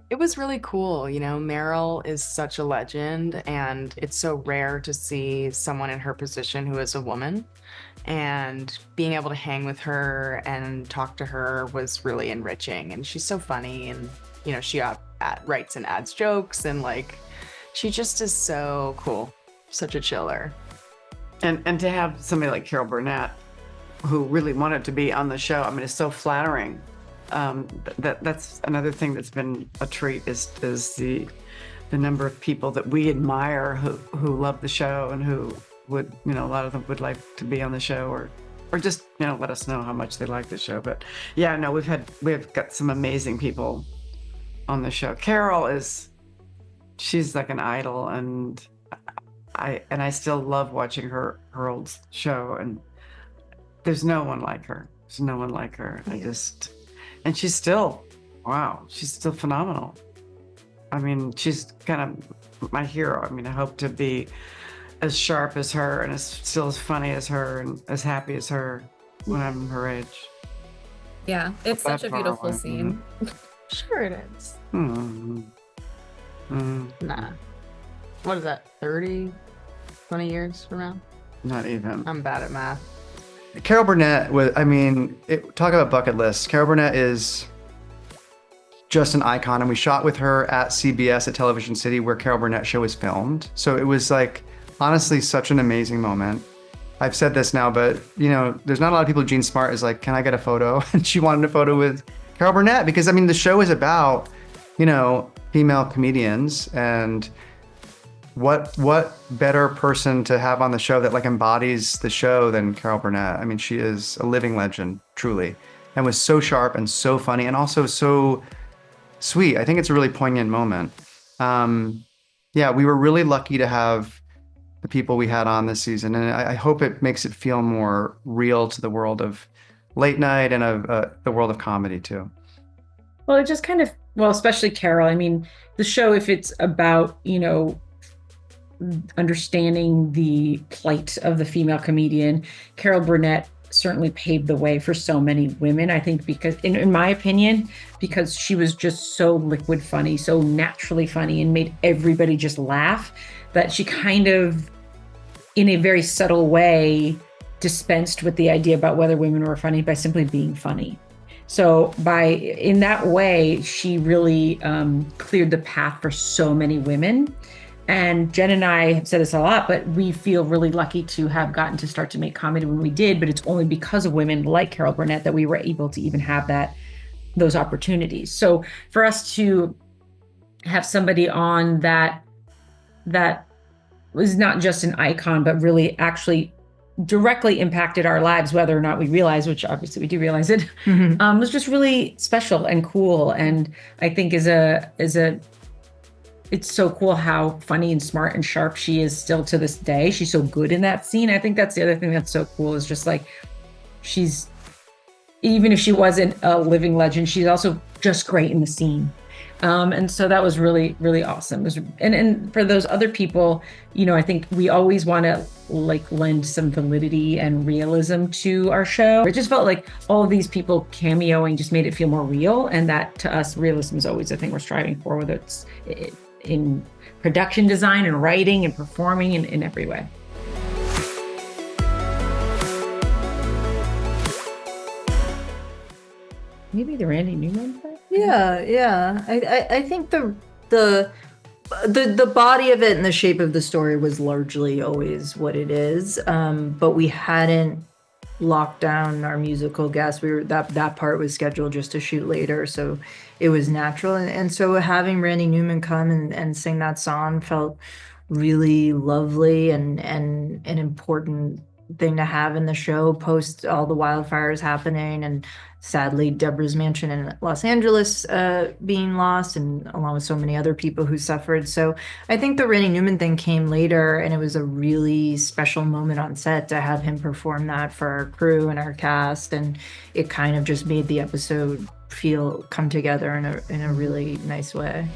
It was really cool. Meryl is such a legend, and it's so rare to see someone in her position who is a woman. And being able to hang with her and talk to her was really enriching. And she's so funny, and she writes and adds jokes, and she just is so cool. Such a chiller. And to have somebody like Carol Burnett, who really wanted to be on the show, I mean, it's so flattering. That's another thing that's been a treat is the number of people that we admire who love the show and who would, a lot of them would like to be on the show or just, let us know how much they like the show. But yeah, no, we've got some amazing people on the show. She's like an idol, and I still love watching her old show, and there's no one like her. There's no one like her. And she's still, wow, she's still phenomenal. I mean, she's kind of my hero. I mean, I hope to be as sharp as her and still as funny as her and as happy as her when I'm her age. Yeah, it's such a beautiful away. scene. Sure it is. Mm-hmm. Mm-hmm. Nah. What is that, 30, 20 years from now? Not even. I'm bad at math. Carol Burnett was, talk about bucket list. Carol Burnett is just an icon, and we shot with her at CBS at Television City where Carol Burnett show was filmed. So it was honestly such an amazing moment. I've said this now, but there's not a lot of people. Jean Smart is like, can I get a photo? And she wanted a photo with Carol Burnett because the show is about, female comedians, and what better person to have on the show that embodies the show than Carol Burnett? I mean, she is a living legend, truly, and was so sharp and so funny and also so sweet. I think it's a really poignant moment. Yeah, we were really lucky to have the people we had on this season, and I hope it makes it feel more real to the world of late night and of the world of comedy too. Well, it just especially Carol. I mean, the show, if it's about, understanding the plight of the female comedian, Carol Burnett certainly paved the way for so many women. I think because, in my opinion, because she was just so liquid funny, so naturally funny, and made everybody just laugh, that she kind of, in a very subtle way, dispensed with the idea about whether women were funny by simply being funny. So in that way, she really cleared the path for so many women. And Jen and I have said this a lot, but we feel really lucky to have gotten to start to make comedy when we did, but it's only because of women like Carol Burnett that we were able to even have those opportunities. So for us to have somebody on that was not just an icon, but really actually directly impacted our lives, whether or not we realize, which obviously we do realize it, was just really special and cool. And I think it's so cool how funny and smart and sharp she is still to this day. She's so good in that scene. I think that's the other thing that's so cool, is just she's, even if she wasn't a living legend, she's also just great in the scene. And so that was really, really awesome. And for those other people, I think we always want to lend some validity and realism to our show. It just felt like all of these people cameoing just made it feel more real. And that, to us, realism is always the thing we're striving for, whether it's in production design and writing and performing in every way. Maybe the Randy Newman part? Yeah. I think the body of it and the shape of the story was largely always what it is. But we hadn't locked down our musical guests. That part was scheduled just to shoot later, so it was natural. And so having Randy Newman come and sing that song felt really lovely and an important thing to have in the show post all the wildfires happening, and sadly Deborah's mansion in Los Angeles being lost, and along with so many other people who suffered. So I think the Randy Newman thing came later, and it was a really special moment on set to have him perform that for our crew and our cast, and it kind of just made the episode come together in a really nice way.